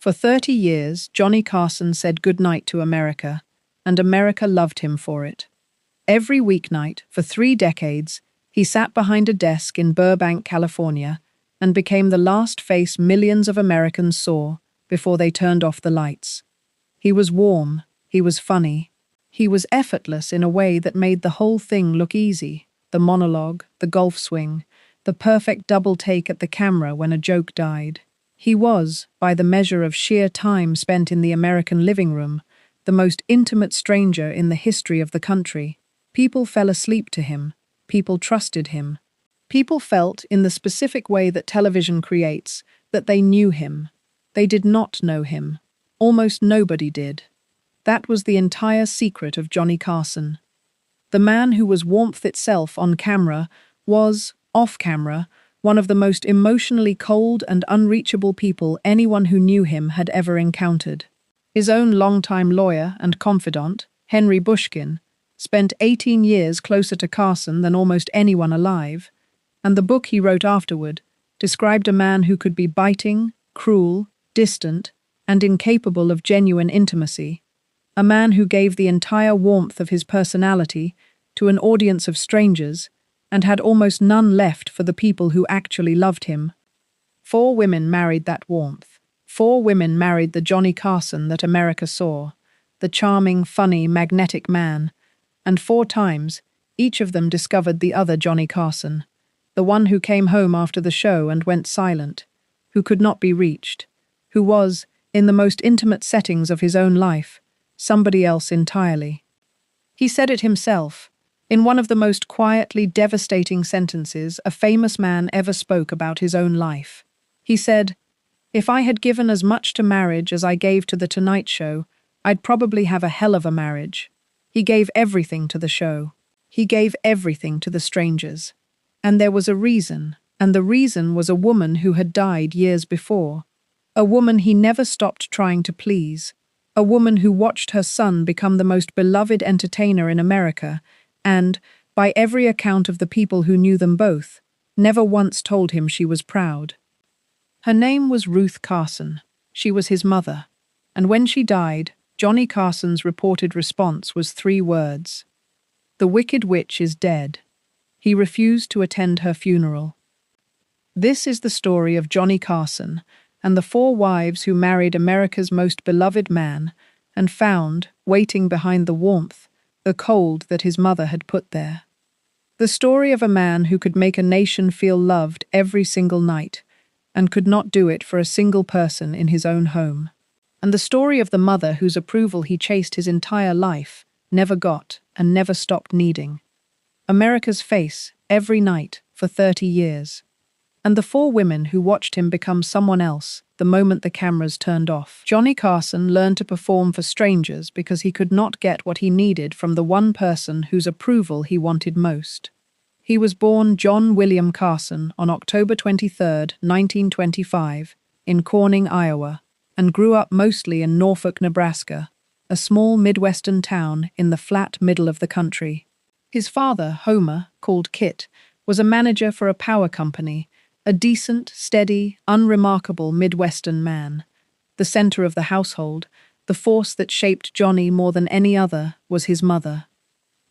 For 30 years, Johnny Carson said goodnight to America, and America loved him for it. Every weeknight, for 3 decades, he sat behind a desk in Burbank, California, and became the last face millions of Americans saw before they turned off the lights. He was warm, he was funny, he was effortless in a way that made the whole thing look easy. The monologue, the golf swing, the perfect double take at the camera when a joke died. He was, by the measure of sheer time spent in the American living room, the most intimate stranger in the history of the country. People fell asleep to him. People trusted him. People felt, in the specific way that television creates, that they knew him. They did not know him. Almost nobody did. That was the entire secret of Johnny Carson. The man who was warmth itself on camera was, off camera, one of the most emotionally cold and unreachable people anyone who knew him had ever encountered. His own longtime lawyer and confidant, Henry Bushkin, spent 18 years closer to Carson than almost anyone alive, and the book he wrote afterward described a man who could be biting, cruel, distant, and incapable of genuine intimacy, a man who gave the entire warmth of his personality to an audience of strangers and had almost none left for the people who actually loved him. 4 women married that warmth. 4 women married the Johnny Carson that America saw, the charming, funny, magnetic man, and 4 times, each of them discovered the other Johnny Carson, the one who came home after the show and went silent, who could not be reached, who was, in the most intimate settings of his own life, somebody else entirely. He said it himself, in one of the most quietly devastating sentences a famous man ever spoke about his own life. He said, "If I had given as much to marriage as I gave to The Tonight Show, I'd probably have a hell of a marriage." He gave everything to the show. He gave everything to the strangers. And there was a reason, and the reason was a woman who had died years before. A woman he never stopped trying to please. A woman who watched her son become the most beloved entertainer in America and, by every account of the people who knew them both, never once told him she was proud. Her name was Ruth Carson. She was his mother. And when she died, Johnny Carson's reported response was 3 words. "The wicked witch is dead." He refused to attend her funeral. This is the story of Johnny Carson and the 4 wives who married America's most beloved man and found, waiting behind the warmth, the cold that his mother had put there. The story of a man who could make a nation feel loved every single night and could not do it for a single person in his own home. And the story of the mother whose approval he chased his entire life, never got, and never stopped needing. America's face, every night, for 30 years. And the 4 women who watched him become someone else the moment the cameras turned off. Johnny Carson learned to perform for strangers because he could not get what he needed from the one person whose approval he wanted most. He was born John William Carson on October 23, 1925, in Corning, Iowa, and grew up mostly in Norfolk, Nebraska, a small Midwestern town in the flat middle of the country. His father, Homer, called Kit, was a manager for a power company, a decent, steady, unremarkable Midwestern man. The center of the household, the force that shaped Johnny more than any other, was his mother.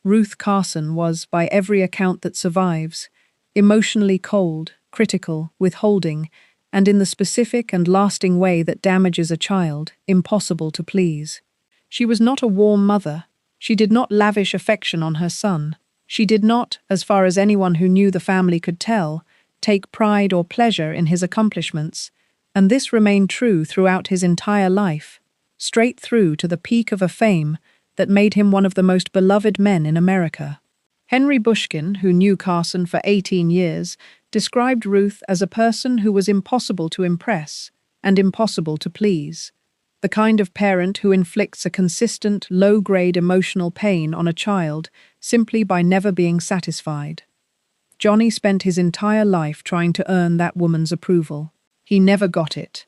Ruth Carson was, by every account that survives, emotionally cold, critical, withholding, and in the specific and lasting way that damages a child, impossible to please. She was not a warm mother. She did not lavish affection on her son. She did not, as far as anyone who knew the family could tell, take pride or pleasure in his accomplishments, and this remained true throughout his entire life, straight through to the peak of a fame that made him one of the most beloved men in America. Henry Bushkin, who knew Carson for 18 years, described Ruth as a person who was impossible to impress and impossible to please, the kind of parent who inflicts a consistent, low-grade emotional pain on a child simply by never being satisfied. Johnny spent his entire life trying to earn that woman's approval. He never got it,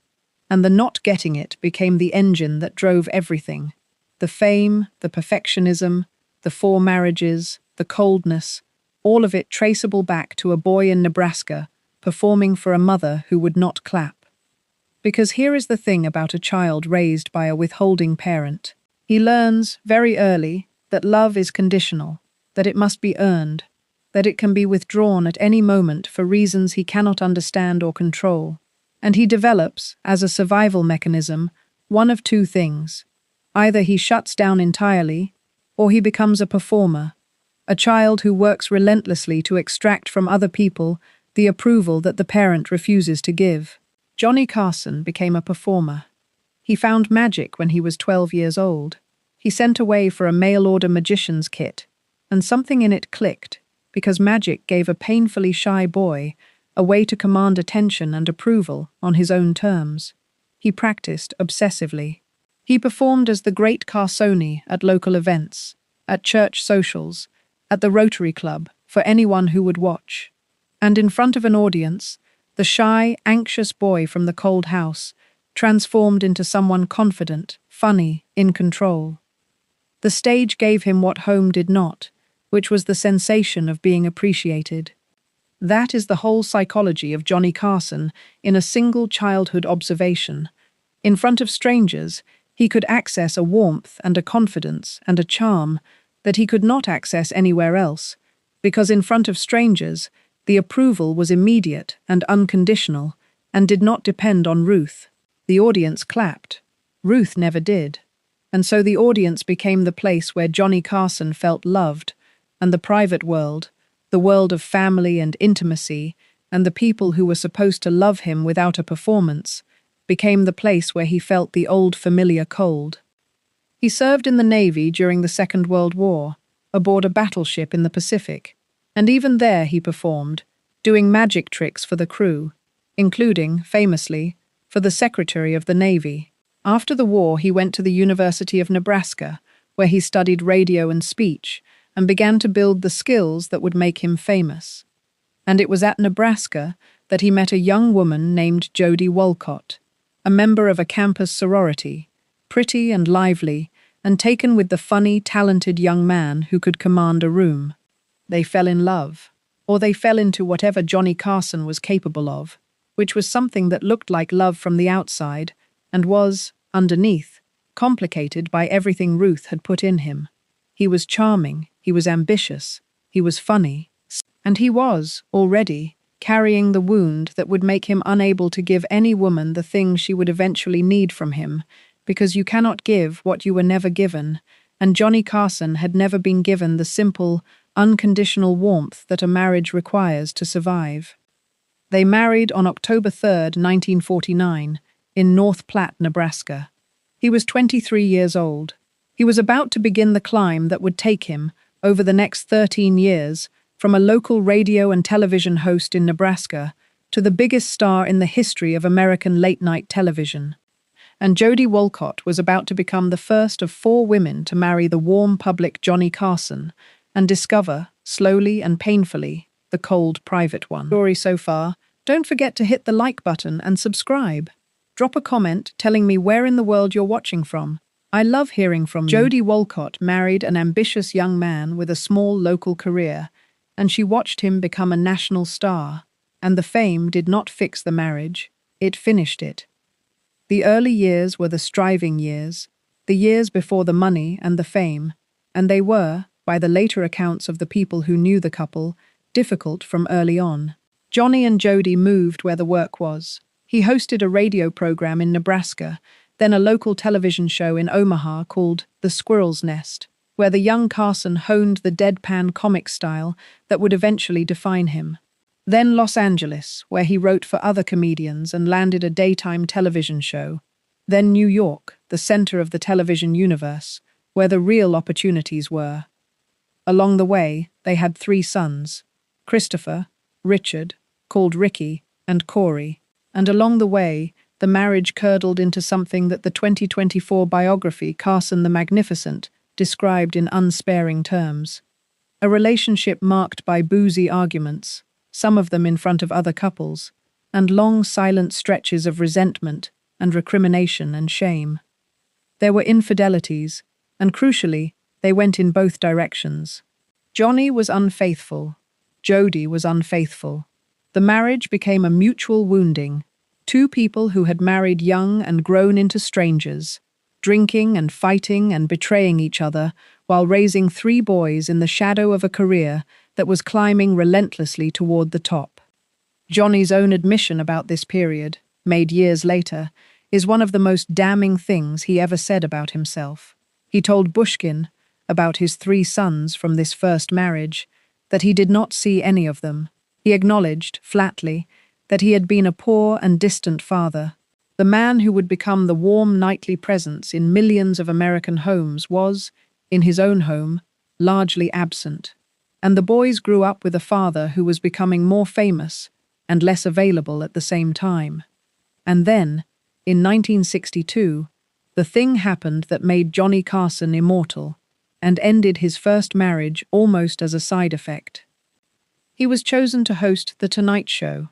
and the not getting it became the engine that drove everything. The fame, the perfectionism, the 4 marriages, the coldness, all of it traceable back to a boy in Nebraska performing for a mother who would not clap. Because here is the thing about a child raised by a withholding parent. He learns very early that love is conditional, that it must be earned, that it can be withdrawn at any moment for reasons he cannot understand or control. And he develops, as a survival mechanism, one of two things. Either he shuts down entirely, or he becomes a performer, a child who works relentlessly to extract from other people the approval that the parent refuses to give. Johnny Carson became a performer. He found magic when he was 12 years old. He sent away for a mail-order magician's kit, and something in it clicked, because magic gave a painfully shy boy a way to command attention and approval on his own terms. He practiced obsessively. He performed as the Great Carsoni at local events, at church socials, at the Rotary Club, for anyone who would watch. And in front of an audience, the shy, anxious boy from the cold house transformed into someone confident, funny, in control. The stage gave him what home did not, which was the sensation of being appreciated. That is the whole psychology of Johnny Carson in a single childhood observation. In front of strangers, he could access a warmth and a confidence and a charm that he could not access anywhere else, because in front of strangers, the approval was immediate and unconditional and did not depend on Ruth. The audience clapped. Ruth never did. And so the audience became the place where Johnny Carson felt loved, and the private world, the world of family and intimacy, and the people who were supposed to love him without a performance, became the place where he felt the old familiar cold. He served in the Navy during the Second World War, aboard a battleship in the Pacific, and even there he performed, doing magic tricks for the crew, including, famously, for the Secretary of the Navy. After the war, he went to the University of Nebraska, where he studied radio and speech, and began to build the skills that would make him famous. And it was at Nebraska that he met a young woman named Jody Wolcott, a member of a campus sorority, pretty and lively, and taken with the funny, talented young man who could command a room. They fell in love, or they fell into whatever Johnny Carson was capable of, which was something that looked like love from the outside and was, underneath, complicated by everything Ruth had put in him. He was charming, he was ambitious, he was funny, and he was, already, carrying the wound that would make him unable to give any woman the thing she would eventually need from him, because you cannot give what you were never given, and Johnny Carson had never been given the simple, unconditional warmth that a marriage requires to survive. They married on October 3rd, 1949, in North Platte, Nebraska. He was 23 years old. He was about to begin the climb that would take him, over the next 13 years, from a local radio and television host in Nebraska to the biggest star in the history of American late-night television. And Jody Wolcott was about to become the first of 4 women to marry the warm public Johnny Carson and discover, slowly and painfully, the cold private one. Story so far. Don't forget to hit the like button and subscribe. Drop a comment telling me where in the world you're watching from. I love hearing from you. Jody Wolcott married an ambitious young man with a small local career, and she watched him become a national star. And the fame did not fix the marriage, it finished it. The early years were the striving years, the years before the money and the fame, and they were, by the later accounts of the people who knew the couple, difficult from early on. Johnny and Jody moved where the work was. He hosted a radio program in Nebraska, then a local television show in Omaha called The Squirrel's Nest, where the young Carson honed the deadpan comic style that would eventually define him. Then Los Angeles, where he wrote for other comedians and landed a daytime television show. Then New York, the center of the television universe, where the real opportunities were. Along the way, they had 3 sons, Christopher, Richard, called Ricky, and Corey. And along the way, the marriage curdled into something that the 2024 biography Carson the Magnificent described in unsparing terms. A relationship marked by boozy arguments, some of them in front of other couples, and long silent stretches of resentment and recrimination and shame. There were infidelities, and crucially, they went in both directions. Johnny was unfaithful. Jody was unfaithful. The marriage became a mutual wounding, Two people who had married young and grown into strangers, drinking and fighting and betraying each other while raising three boys in the shadow of a career that was climbing relentlessly toward the top. Johnny's own admission about this period, made years later, is one of the most damning things he ever said about himself. He told Bushkin, about his three sons from this first marriage, that he did not see any of them. He acknowledged, flatly, that he had been a poor and distant father. The man who would become the warm nightly presence in millions of American homes was, in his own home, largely absent. And the boys grew up with a father who was becoming more famous and less available at the same time. And then, in 1962, the thing happened that made Johnny Carson immortal and ended his first marriage almost as a side effect. He was chosen to host The Tonight Show.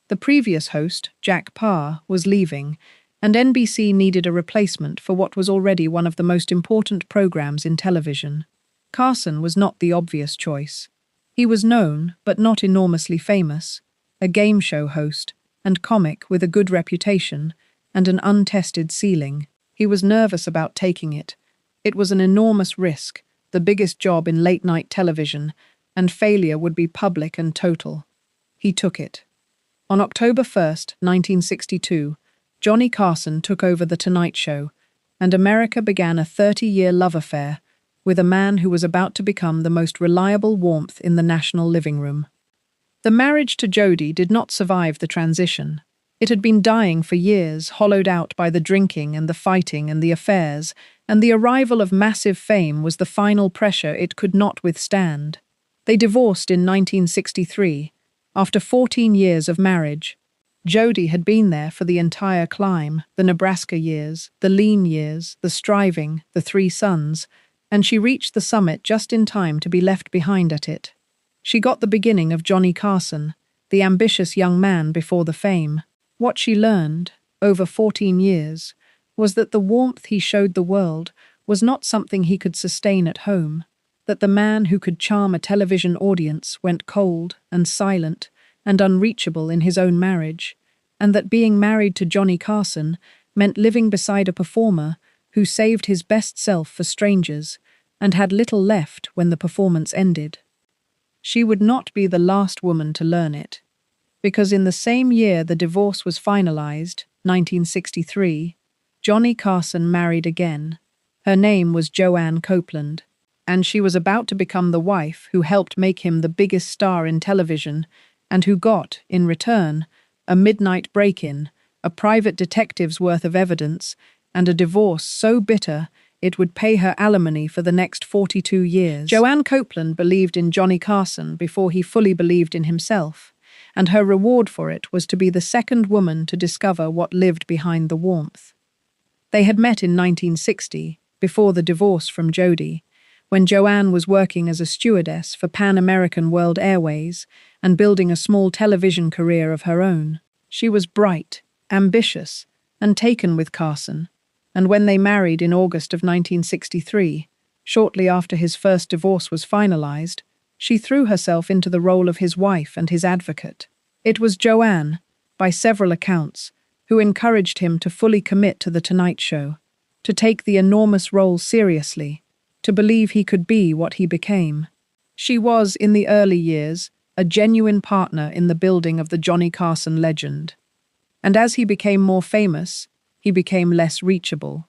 The previous host, Jack Paar, was leaving, and NBC needed a replacement for what was already one of the most important programs in television. Carson was not the obvious choice. He was known, but not enormously famous, a game show host and comic with a good reputation and an untested ceiling. He was nervous about taking it. It was an enormous risk, the biggest job in late-night television, and failure would be public and total. He took it. On October 1st, 1962, Johnny Carson took over The Tonight Show, and America began a 30-year love affair with a man who was about to become the most reliable warmth in the national living room. The marriage to Jody did not survive the transition. It had been dying for years, hollowed out by the drinking and the fighting and the affairs, and the arrival of massive fame was the final pressure it could not withstand. They divorced in 1963, after 14 years of marriage. Jody had been there for the entire climb, the Nebraska years, the lean years, the striving, the three sons, and she reached the summit just in time to be left behind at it. She got the beginning of Johnny Carson, the ambitious young man before the fame. What she learned, over 14 years, was that the warmth he showed the world was not something he could sustain at home, that the man who could charm a television audience went cold and silent and unreachable in his own marriage, and that being married to Johnny Carson meant living beside a performer who saved his best self for strangers and had little left when the performance ended. She would not be the last woman to learn it, because in the same year the divorce was finalized, 1963, Johnny Carson married again. Her name was Joanne Copeland, and she was about to become the wife who helped make him the biggest star in television and who got, in return, a midnight break-in, a private detective's worth of evidence, and a divorce so bitter it would pay her alimony for the next 42 years. Joanne Copeland believed in Johnny Carson before he fully believed in himself, and her reward for it was to be the second woman to discover what lived behind the warmth. They had met in 1960, before the divorce from Jody, when Joanne was working as a stewardess for Pan American World Airways and building a small television career of her own. She was bright, ambitious, and taken with Carson, and when they married in August of 1963, shortly after his first divorce was finalized, she threw herself into the role of his wife and his advocate. It was Joanne, by several accounts, who encouraged him to fully commit to The Tonight Show, to take the enormous role seriously, to believe he could be what he became. She was, in the early years, a genuine partner in the building of the Johnny Carson legend. And as he became more famous, he became less reachable.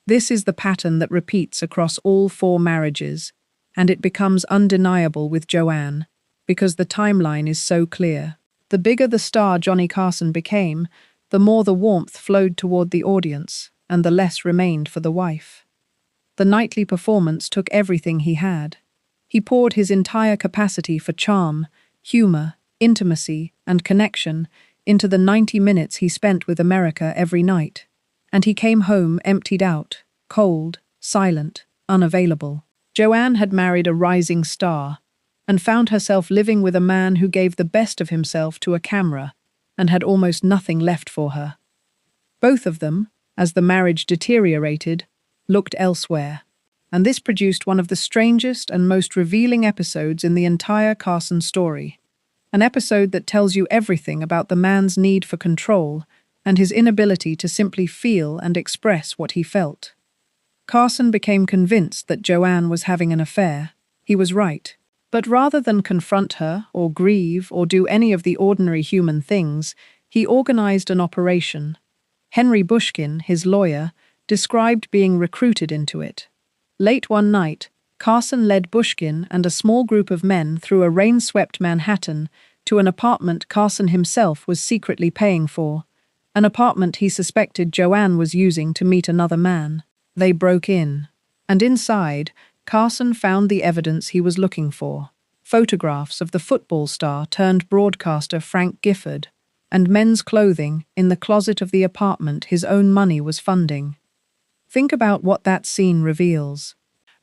This is the pattern that repeats across all 4 marriages, and it becomes undeniable with Joanne, because the timeline is so clear. The bigger the star Johnny Carson became, the more the warmth flowed toward the audience, and the less remained for the wife. The nightly performance took everything he had. He poured his entire capacity for charm, humor, intimacy, and connection into the 90 minutes he spent with America every night, and he came home emptied out, cold, silent, unavailable. Joanne had married a rising star and found herself living with a man who gave the best of himself to a camera and had almost nothing left for her. Both of them, as the marriage deteriorated, looked elsewhere, and this produced one of the strangest and most revealing episodes in the entire Carson story. An episode that tells you everything about the man's need for control and his inability to simply feel and express what he felt. Carson became convinced that Joanne was having an affair. He was right. But rather than confront her, or grieve, or do any of the ordinary human things, he organized an operation. Henry Bushkin, his lawyer, described being recruited into it. Late one night, Carson led Bushkin and a small group of men through a rain-swept Manhattan to an apartment Carson himself was secretly paying for, an apartment he suspected Joanne was using to meet another man. They broke in, and inside, Carson found the evidence he was looking for: photographs of the football star turned broadcaster Frank Gifford, and men's clothing in the closet of the apartment his own money was funding. Think about what that scene reveals.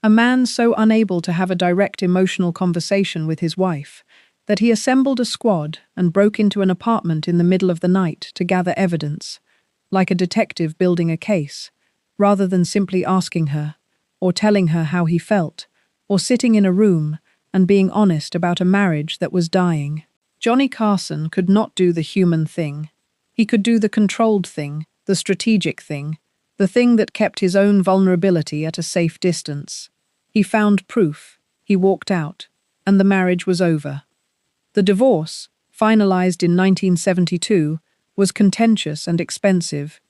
A man so unable to have a direct emotional conversation with his wife that he assembled a squad and broke into an apartment in the middle of the night to gather evidence, like a detective building a case, rather than simply asking her, or telling her how he felt, or sitting in a room and being honest about a marriage that was dying. Johnny Carson could not do the human thing. He could do the controlled thing, the strategic thing, the thing that kept his own vulnerability at a safe distance. He found proof, he walked out, and the marriage was over. The divorce, finalized in 1972, was contentious and expensive.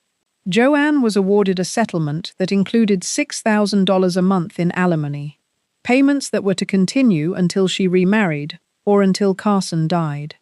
Joanne was awarded a settlement that included $6,000 a month in alimony, payments that were to continue until she remarried or until Carson died.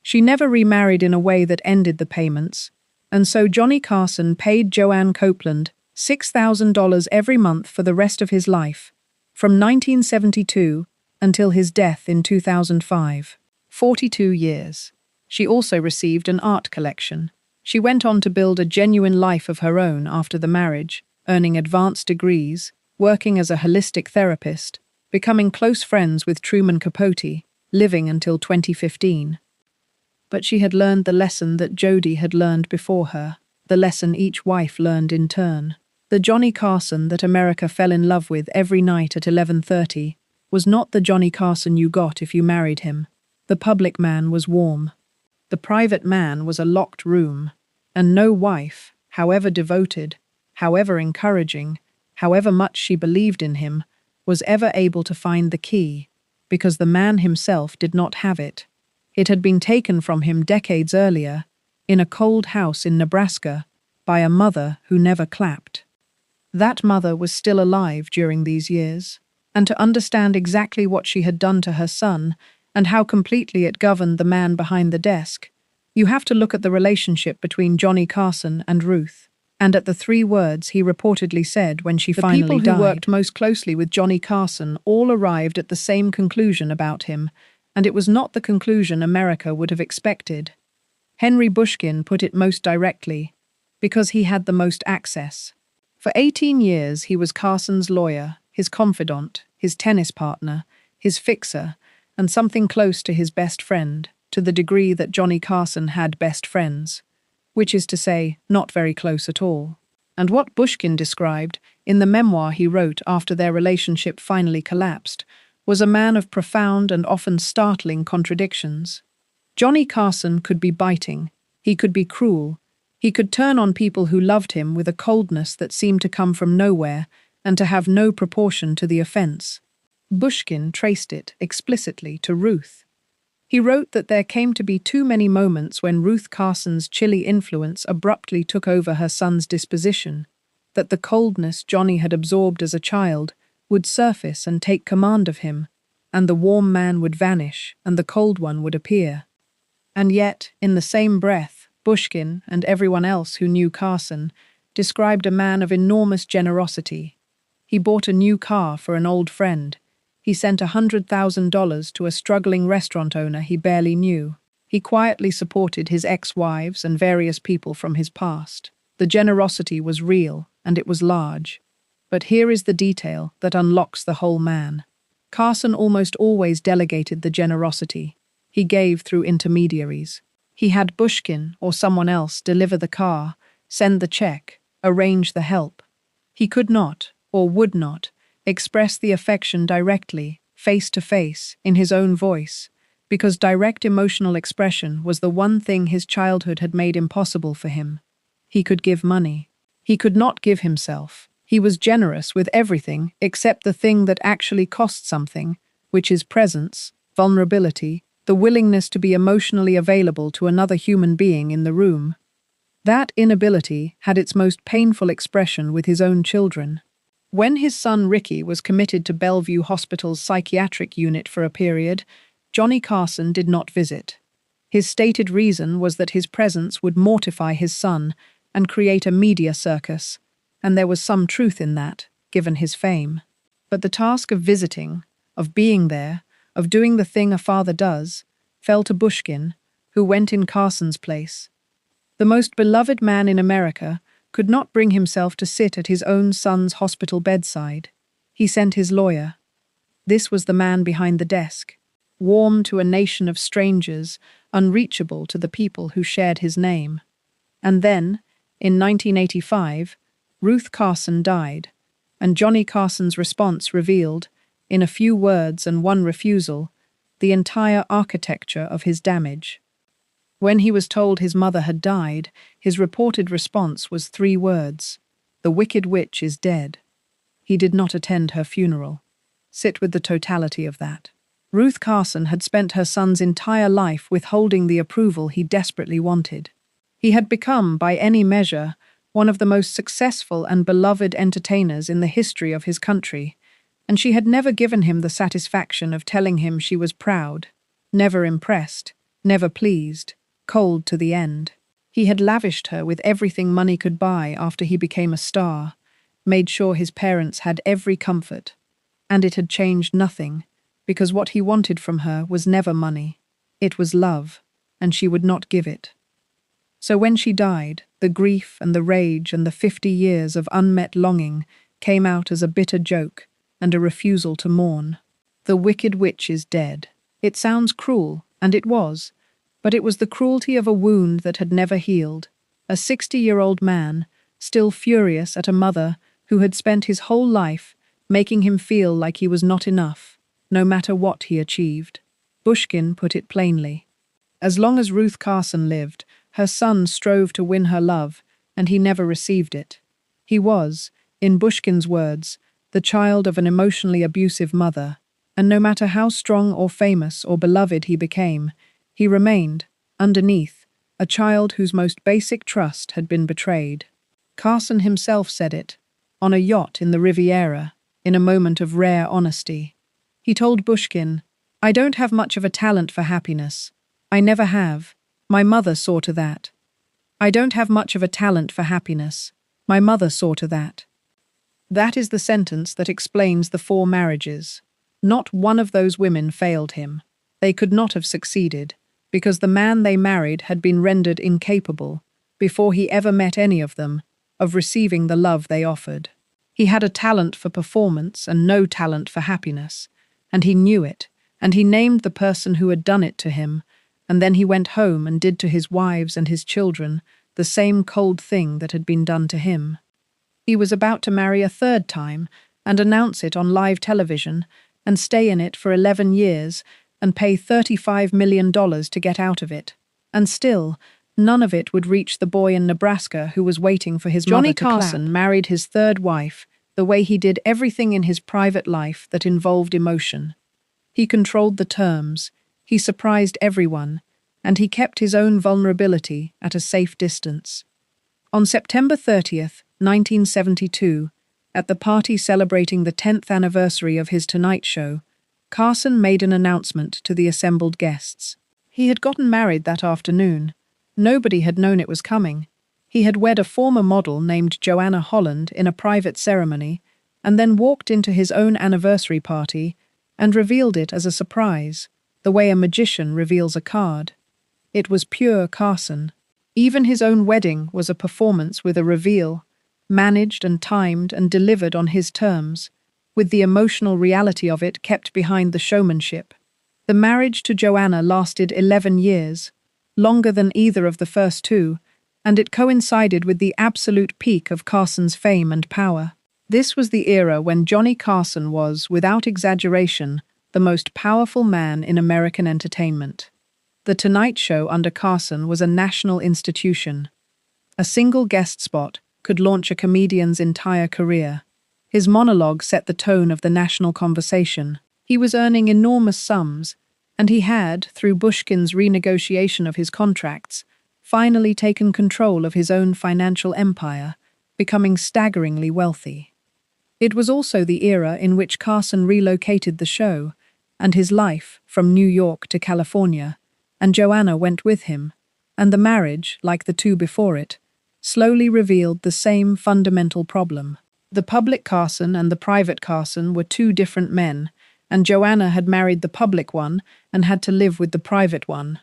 She never remarried in a way that ended the payments, and so Johnny Carson paid Joanne Copeland $6,000 every month for the rest of his life, from 1972 until his death in 2005. 42 years. She also received an art collection. She went on to build a genuine life of her own after the marriage, earning advanced degrees, working as a holistic therapist, becoming close friends with Truman Capote, living until 2015. But she had learned the lesson that Jody had learned before her, the lesson each wife learned in turn. The Johnny Carson that America fell in love with every night at 11:30 was not the Johnny Carson you got if you married him. The public man was warm. The private man was a locked room, and no wife, however devoted, however encouraging, however much she believed in him, was ever able to find the key, because the man himself did not have it. It had been taken from him decades earlier, in a cold house in Nebraska, by a mother who never clapped. That mother was still alive during these years, and to understand exactly what she had done to her son, and how completely it governed the man behind the desk, you have to look at the relationship between Johnny Carson and Ruth, and at the 3 words he reportedly said when she finally died. The people who worked most closely with Johnny Carson all arrived at the same conclusion about him, and it was not the conclusion America would have expected. Henry Bushkin put it most directly, because he had the most access. For 18 years he was Carson's lawyer, his confidant, his tennis partner, his fixer, and something close to his best friend, to the degree that Johnny Carson had best friends, which is to say, not very close at all. And what Bushkin described, in the memoir he wrote after their relationship finally collapsed, was a man of profound and often startling contradictions. Johnny Carson could be biting, he could be cruel, he could turn on people who loved him with a coldness that seemed to come from nowhere and to have no proportion to the offense. Bushkin traced it explicitly to Ruth. He wrote that there came to be too many moments when Ruth Carson's chilly influence abruptly took over her son's disposition, that the coldness Johnny had absorbed as a child would surface and take command of him, and the warm man would vanish and the cold one would appear. And yet, in the same breath, Bushkin and everyone else who knew Carson described a man of enormous generosity. He bought a new car for an old friend. He sent $100,000 to a struggling restaurant owner he barely knew. He quietly supported his ex-wives and various people from his past. The generosity was real, and it was large. But here is the detail that unlocks the whole man. Carson almost always delegated the generosity. He gave through intermediaries. He had Bushkin or someone else deliver the car, send the check, arrange the help. He could not, or would not, express the affection directly, face to face, in his own voice, because direct emotional expression was the one thing his childhood had made impossible for him. He could give money. He could not give himself. He was generous with everything except the thing that actually cost something, which is presence, vulnerability, the willingness to be emotionally available to another human being in the room. That inability had its most painful expression with his own children. When his son Ricky was committed to Bellevue Hospital's psychiatric unit for a period, Johnny Carson did not visit. His stated reason was that his presence would mortify his son and create a media circus, and there was some truth in that, given his fame. But the task of visiting, of being there, of doing the thing a father does, fell to Bushkin, who went in Carson's place. The most beloved man in America could not bring himself to sit at his own son's hospital bedside. He sent his lawyer. This was the man behind the desk, warm to a nation of strangers, unreachable to the people who shared his name. And then, in 1985, Ruth Carson died, and Johnny Carson's response revealed, in a few words and one refusal, the entire architecture of his damage. When he was told his mother had died, his reported response was 3 words: "The wicked witch is dead." He did not attend her funeral. Sit with the totality of that. Ruth Carson had spent her son's entire life withholding the approval he desperately wanted. He had become, by any measure, one of the most successful and beloved entertainers in the history of his country, and she had never given him the satisfaction of telling him she was proud, never impressed, never pleased, cold to the end. He had lavished her with everything money could buy after he became a star, made sure his parents had every comfort, and it had changed nothing, because what he wanted from her was never money. It was love, and she would not give it. So when she died, the grief and the rage and the 50 years of unmet longing came out as a bitter joke and a refusal to mourn. The wicked witch is dead. It sounds cruel, and it was, but it was the cruelty of a wound that had never healed. A 60-year-old man, still furious at a mother who had spent his whole life making him feel like he was not enough, no matter what he achieved. Bushkin put it plainly. As long as Ruth Carson lived, her son strove to win her love, and he never received it. He was, in Bushkin's words, the child of an emotionally abusive mother, and no matter how strong or famous or beloved he became, he remained, underneath, a child whose most basic trust had been betrayed. Carson himself said it, on a yacht in the Riviera, in a moment of rare honesty. He told Bushkin, "I don't have much of a talent for happiness. I never have. My mother saw to that. I don't have much of a talent for happiness. My mother saw to that." That is the sentence that explains the 4 marriages. Not one of those women failed him. They could not have succeeded, because the man they married had been rendered incapable, before he ever met any of them, of receiving the love they offered. He had a talent for performance and no talent for happiness, and he knew it, and he named the person who had done it to him, and then he went home and did to his wives and his children the same cold thing that had been done to him. He was about to marry a 3rd time and announce it on live television and stay in it for 11 years and pay $35 million to get out of it. And still, none of it would reach the boy in Nebraska who was waiting for his mother to clap. Johnny Carson married his 3rd wife the way he did everything in his private life that involved emotion. He controlled the terms, he surprised everyone, and he kept his own vulnerability at a safe distance. On September 30th, 1972, at the party celebrating the 10th anniversary of his Tonight Show, Carson made an announcement to the assembled guests. He had gotten married that afternoon. Nobody had known it was coming. He had wed a former model named Joanna Holland in a private ceremony, and then walked into his own anniversary party and revealed it as a surprise, the way a magician reveals a card. It was pure Carson. Even his own wedding was a performance with a reveal, managed and timed and delivered on his terms, with the emotional reality of it kept behind the showmanship. The marriage to Joanna lasted 11 years, longer than either of the first 2, and it coincided with the absolute peak of Carson's fame and power. This was the era when Johnny Carson was, without exaggeration, the most powerful man in American entertainment. The Tonight Show under Carson was a national institution. A single guest spot could launch a comedian's entire career. His monologue set the tone of the national conversation. He was earning enormous sums, and he had, through Bushkin's renegotiation of his contracts, finally taken control of his own financial empire, becoming staggeringly wealthy. It was also the era in which Carson relocated the show and his life from New York to California, and Joanna went with him, and the marriage, like the two before it, slowly revealed the same fundamental problem. The public Carson and the private Carson were two different men, and Joanna had married the public one and had to live with the private one.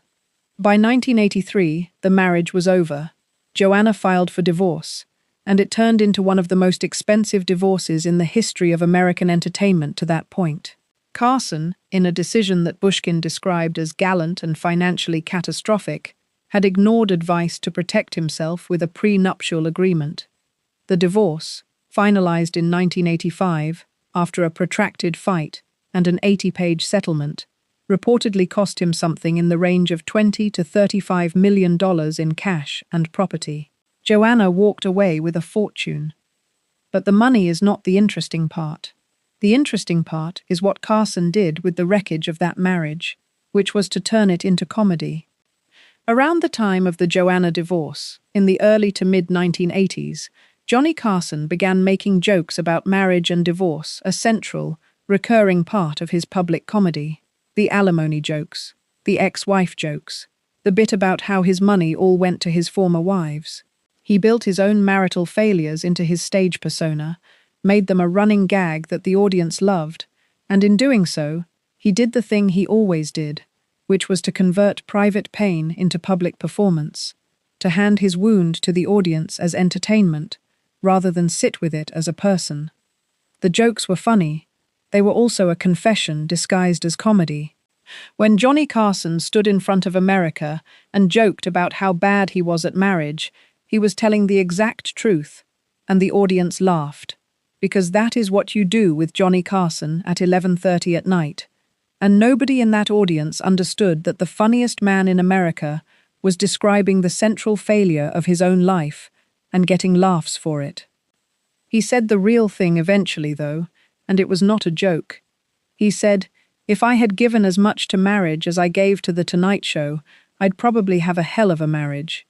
By 1983, the marriage was over. Joanna filed for divorce, and it turned into one of the most expensive divorces in the history of American entertainment to that point. Carson, in a decision that Bushkin described as gallant and financially catastrophic, had ignored advice to protect himself with a prenuptial agreement. The divorce, finalized in 1985, after a protracted fight and an 80-page settlement, reportedly cost him something in the range of $20 to $35 million in cash and property. Joanna walked away with a fortune. But the money is not the interesting part. The interesting part is what Carson did with the wreckage of that marriage, which was to turn it into comedy. Around the time of the Joanna divorce, in the early to mid-1980s, Johnny Carson began making jokes about marriage and divorce, a central, recurring part of his public comedy. The alimony jokes, the ex-wife jokes, the bit about how his money all went to his former wives. He built his own marital failures into his stage persona, made them a running gag that the audience loved, and in doing so, he did the thing he always did, which was to convert private pain into public performance, to hand his wound to the audience as entertainment, rather than sit with it as a person. The jokes were funny. They were also a confession disguised as comedy. When Johnny Carson stood in front of America and joked about how bad he was at marriage, he was telling the exact truth, and the audience laughed, because that is what you do with Johnny Carson at 11:30 at night, and nobody in that audience understood that the funniest man in America was describing the central failure of his own life and getting laughs for it. He said the real thing eventually, though, and it was not a joke. He said, "If I had given as much to marriage as I gave to the Tonight Show, I'd probably have a hell of a marriage."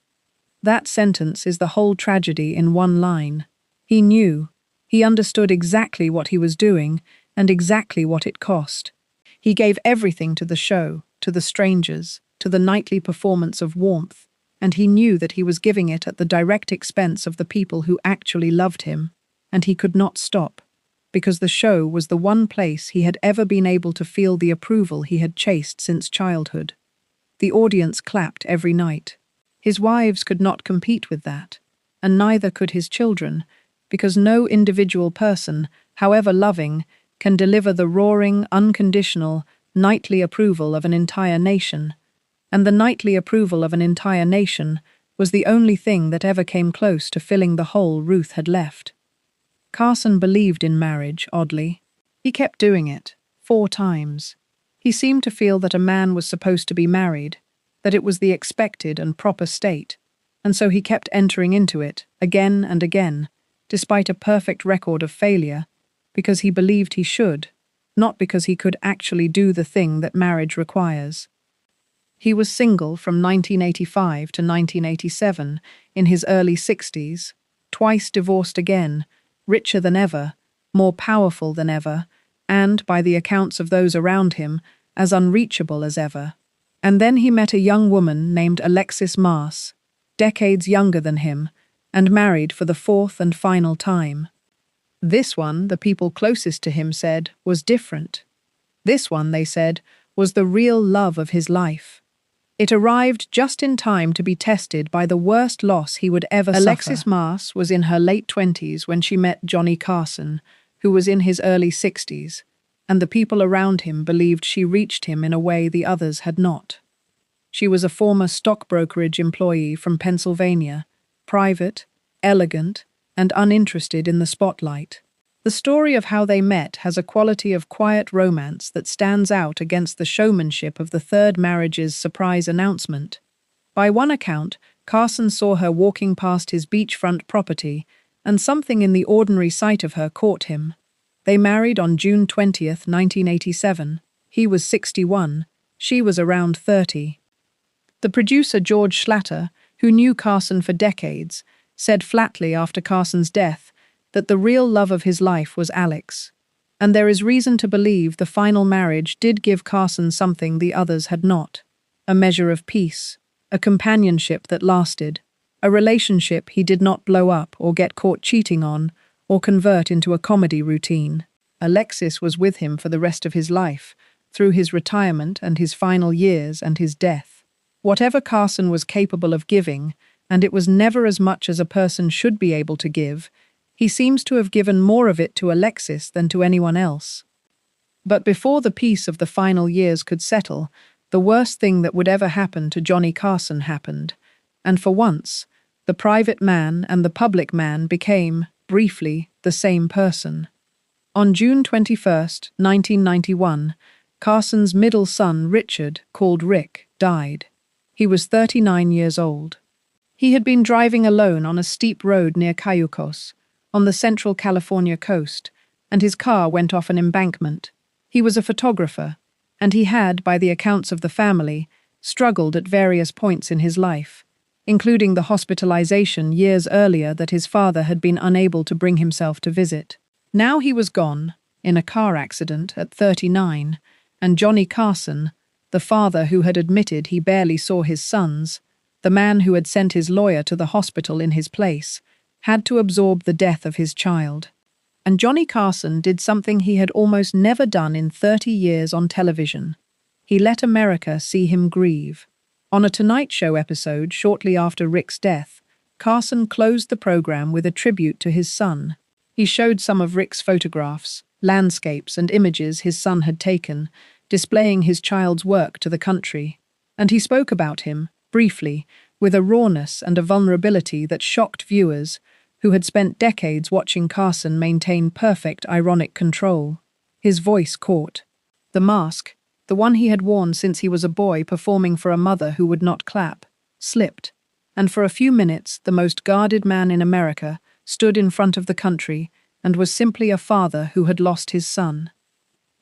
That sentence is the whole tragedy in one line. He knew. He understood exactly what he was doing and exactly what it cost. He gave everything to the show, to the strangers, to the nightly performance of warmth, and he knew that he was giving it at the direct expense of the people who actually loved him, and he could not stop, because the show was the one place he had ever been able to feel the approval he had chased since childhood. The audience clapped every night. His wives could not compete with that, and neither could his children, because no individual person, however loving, can deliver the roaring, unconditional, nightly approval of an entire nation. And the nightly approval of an entire nation was the only thing that ever came close to filling the hole Ruth had left. Carson believed in marriage, oddly. He kept doing it, 4 times. He seemed to feel that a man was supposed to be married, that it was the expected and proper state, and so he kept entering into it, again and again, despite a perfect record of failure, because he believed he should, not because he could actually do the thing that marriage requires. He was single from 1985 to 1987, in his early 60s, twice divorced again, richer than ever, more powerful than ever, and, by the accounts of those around him, as unreachable as ever. And then he met a young woman named Alexis Mars, decades younger than him, and married for the 4th and final time. This one, the people closest to him said, was different. This one, they said, was the real love of his life. It arrived just in time to be tested by the worst loss he would ever suffer. Alexis Mars was in her late 20s when she met Johnny Carson, who was in his early 60s, and the people around him believed she reached him in a way the others had not. She was a former stock brokerage employee from Pennsylvania, private, elegant, and uninterested in the spotlight. The story of how they met has a quality of quiet romance that stands out against the showmanship of the third marriage's surprise announcement. By one account, Carson saw her walking past his beachfront property, and something in the ordinary sight of her caught him. They married on June 20th, 1987. He was 61, she was around 30. The producer George Schlatter, who knew Carson for decades, said flatly after Carson's death that the real love of his life was Alex. And there is reason to believe the final marriage did give Carson something the others had not: a measure of peace, a companionship that lasted, a relationship he did not blow up or get caught cheating on or convert into a comedy routine. Alexis was with him for the rest of his life, through his retirement and his final years and his death. Whatever Carson was capable of giving, and it was never as much as a person should be able to give, he seems to have given more of it to Alexis than to anyone else. But before the peace of the final years could settle, the worst thing that would ever happen to Johnny Carson happened, and for once, the private man and the public man became, briefly, the same person. On June 21st, 1991, Carson's middle son, Richard, called Rick, died. He was 39 years old. He had been driving alone on a steep road near Cayucos, on the central California coast, and his car went off an embankment. He was a photographer, and he had, by the accounts of the family, struggled at various points in his life, including the hospitalization years earlier that his father had been unable to bring himself to visit. Now he was gone, in a car accident at 39, and Johnny Carson, the father who had admitted he barely saw his sons, the man who had sent his lawyer to the hospital in his place, had to absorb the death of his child. And Johnny Carson did something he had almost never done in 30 years on television. He let America see him grieve. On a Tonight Show episode shortly after Rick's death, Carson closed the program with a tribute to his son. He showed some of Rick's photographs, landscapes and images his son had taken, displaying his child's work to the country. And he spoke about him, briefly, with a rawness and a vulnerability that shocked viewers who had spent decades watching Carson maintain perfect ironic control. His voice caught. The mask, the one he had worn since he was a boy performing for a mother who would not clap, slipped, and for a few minutes the most guarded man in America stood in front of the country and was simply a father who had lost his son.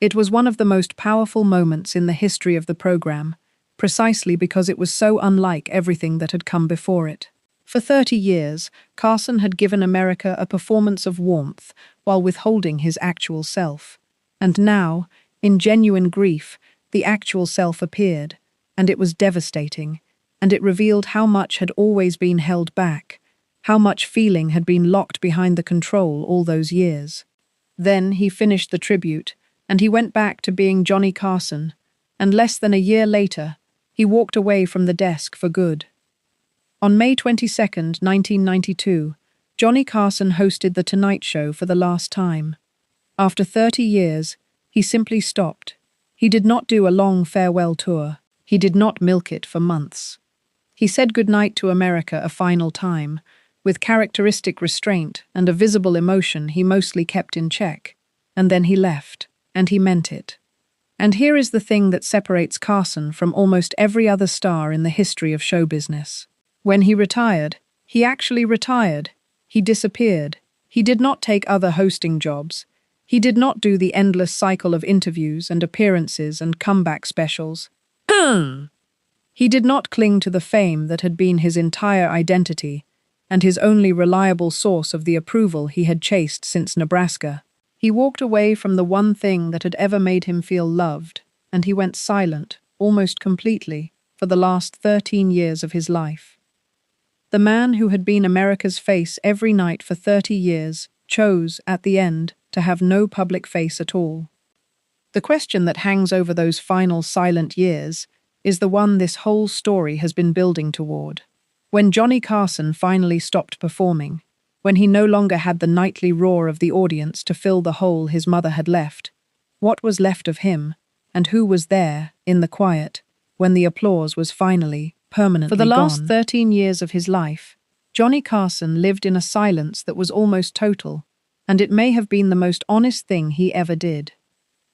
It was one of the most powerful moments in the history of the program, precisely because it was so unlike everything that had come before it. For 30 years, Carson had given America a performance of warmth while withholding his actual self. And now, in genuine grief, the actual self appeared, and it was devastating, and it revealed how much had always been held back, how much feeling had been locked behind the control all those years. Then he finished the tribute, and he went back to being Johnny Carson, and less than a year later, he walked away from the desk for good. On May 22nd, 1992, Johnny Carson hosted The Tonight Show for the last time. After 30 years, he simply stopped. He did not do a long farewell tour. He did not milk it for months. He said goodnight to America a final time, with characteristic restraint and a visible emotion he mostly kept in check. And then he left, and he meant it. And here is the thing that separates Carson from almost every other star in the history of show business. When he retired, he actually retired. He disappeared. He did not take other hosting jobs. He did not do the endless cycle of interviews and appearances and comeback specials. He did not cling to the fame that had been his entire identity and his only reliable source of the approval he had chased since Nebraska. He walked away from the one thing that had ever made him feel loved, and he went silent, almost completely, for the last 13 years of his life. The man who had been America's face every night for 30 years chose, at the end, to have no public face at all. The question that hangs over those final silent years is the one this whole story has been building toward. When Johnny Carson finally stopped performing, when he no longer had the nightly roar of the audience to fill the hole his mother had left, what was left of him, and who was there, in the quiet, when the applause was finally, permanently gone? For the last 13 years of his life, Johnny Carson lived in a silence that was almost total, and it may have been the most honest thing he ever did.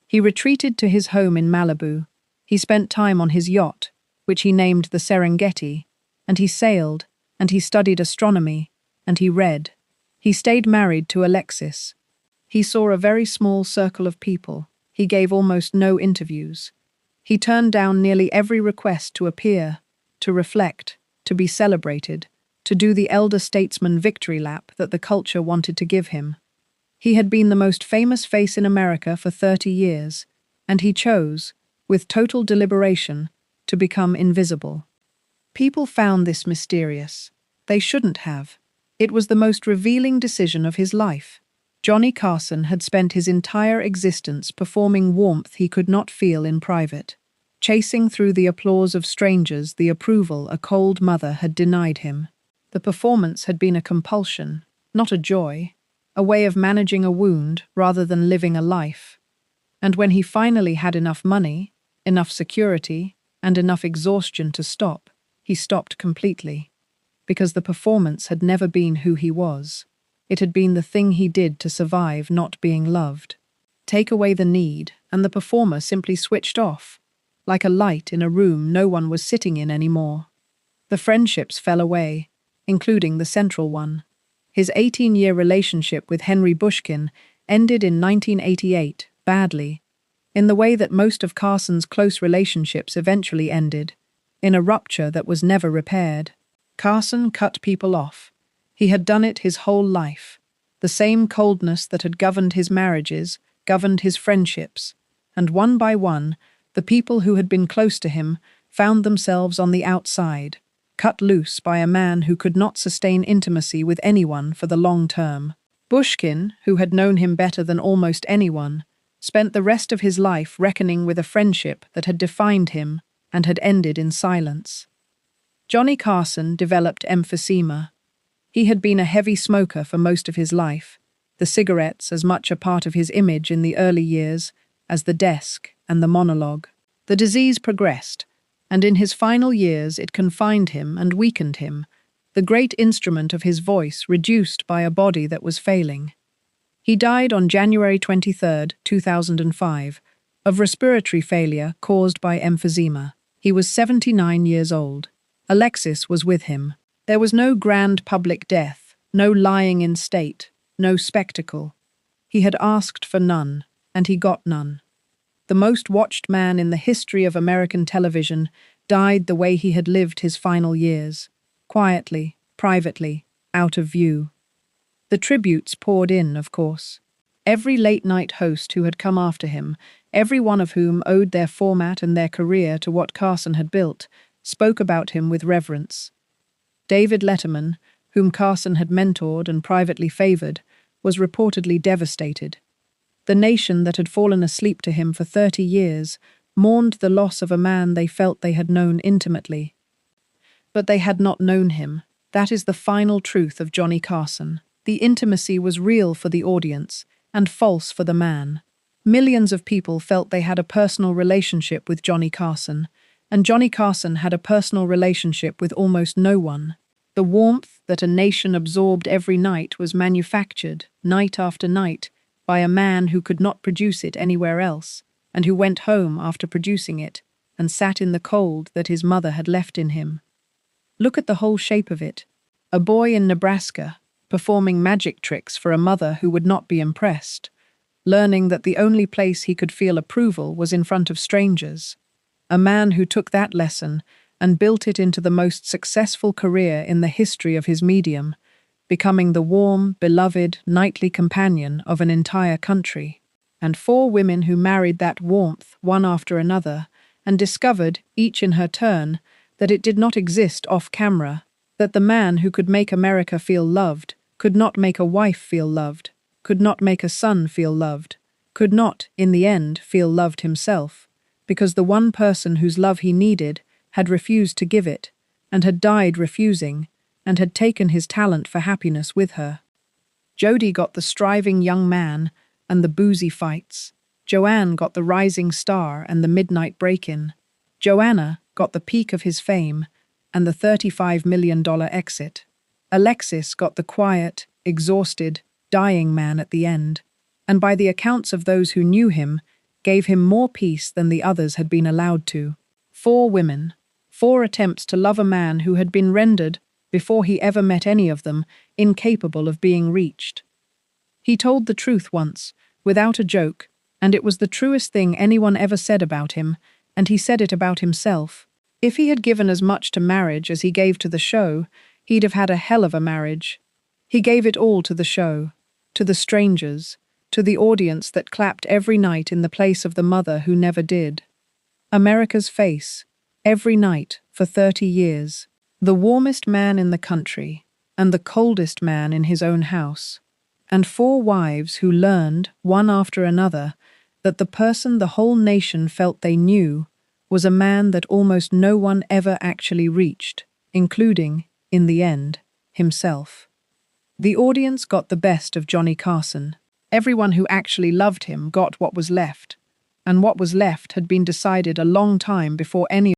He retreated to his home in Malibu. He spent time on his yacht, which he named the Serengeti, and he sailed, and he studied astronomy, and he read. He stayed married to Alexis. He saw a very small circle of people. He gave almost no interviews. He turned down nearly every request to appear, to reflect, to be celebrated, to do the elder statesman victory lap that the culture wanted to give him. He had been the most famous face in America for 30 years, and he chose, with total deliberation, to become invisible. People found this mysterious. They shouldn't have. It was the most revealing decision of his life. Johnny Carson had spent his entire existence performing warmth he could not feel in private, chasing through the applause of strangers the approval a cold mother had denied him. The performance had been a compulsion, not a joy, a way of managing a wound rather than living a life. And when he finally had enough money, enough security, and enough exhaustion to stop, he stopped completely. Because the performance had never been who he was. It had been the thing he did to survive not being loved. Take away the need, and the performer simply switched off, like a light in a room no one was sitting in anymore. The friendships fell away, including the central one. His 18-year relationship with Henry Bushkin ended in 1988, badly, in the way that most of Carson's close relationships eventually ended, in a rupture that was never repaired. Carson cut people off. He had done it his whole life. The same coldness that had governed his marriages governed his friendships, and one by one, the people who had been close to him found themselves on the outside, cut loose by a man who could not sustain intimacy with anyone for the long term. Bushkin, who had known him better than almost anyone, spent the rest of his life reckoning with a friendship that had defined him and had ended in silence. Johnny Carson developed emphysema. He had been a heavy smoker for most of his life, the cigarettes as much a part of his image in the early years as the desk and the monologue. The disease progressed, and in his final years it confined him and weakened him, the great instrument of his voice reduced by a body that was failing. He died on January 23, 2005, of respiratory failure caused by emphysema. He was 79 years old. Alexis was with him. There was no grand public death, no lying in state, no spectacle. He had asked for none, and he got none. The most watched man in the history of American television died the way he had lived his final years, quietly, privately, out of view. The tributes poured in, of course. Every late-night host who had come after him, every one of whom owed their format and their career to what Carson had built, spoke about him with reverence. David Letterman, whom Carson had mentored and privately favored, was reportedly devastated. The nation that had fallen asleep to him for 30 years mourned the loss of a man they felt they had known intimately. But they had not known him. That is the final truth of Johnny Carson. The intimacy was real for the audience and false for the man. Millions of people felt they had a personal relationship with Johnny Carson, and Johnny Carson had a personal relationship with almost no one. The warmth that a nation absorbed every night was manufactured, night after night, by a man who could not produce it anywhere else, and who went home after producing it and sat in the cold that his mother had left in him. Look at the whole shape of it. A boy in Nebraska, performing magic tricks for a mother who would not be impressed, learning that the only place he could feel approval was in front of strangers. A man who took that lesson and built it into the most successful career in the history of his medium, becoming the warm, beloved, nightly companion of an entire country. And 4 women who married that warmth one after another and discovered, each in her turn, that it did not exist off-camera, that the man who could make America feel loved could not make a wife feel loved, could not make a son feel loved, could not, in the end, feel loved himself, because the one person whose love he needed had refused to give it, and had died refusing, and had taken his talent for happiness with her. Jody got the striving young man and the boozy fights. Joanne got the rising star and the midnight break-in. Joanna got the peak of his fame and the $35 million exit. Alexis got the quiet, exhausted, dying man at the end, and by the accounts of those who knew him, gave him more peace than the others had been allowed to. 4 women, 4 attempts to love a man who had been rendered, before he ever met any of them, incapable of being reached. He told the truth once, without a joke, and it was the truest thing anyone ever said about him, and he said it about himself. If he had given as much to marriage as he gave to the show, he'd have had a hell of a marriage. He gave it all to the show, to the strangers, to the audience that clapped every night in the place of the mother who never did. America's face, every night for 30 years. The warmest man in the country, and the coldest man in his own house. And 4 wives who learned, one after another, that the person the whole nation felt they knew was a man that almost no one ever actually reached, including, in the end, himself. The audience got the best of Johnny Carson. Everyone who actually loved him got what was left, and what was left had been decided a long time before any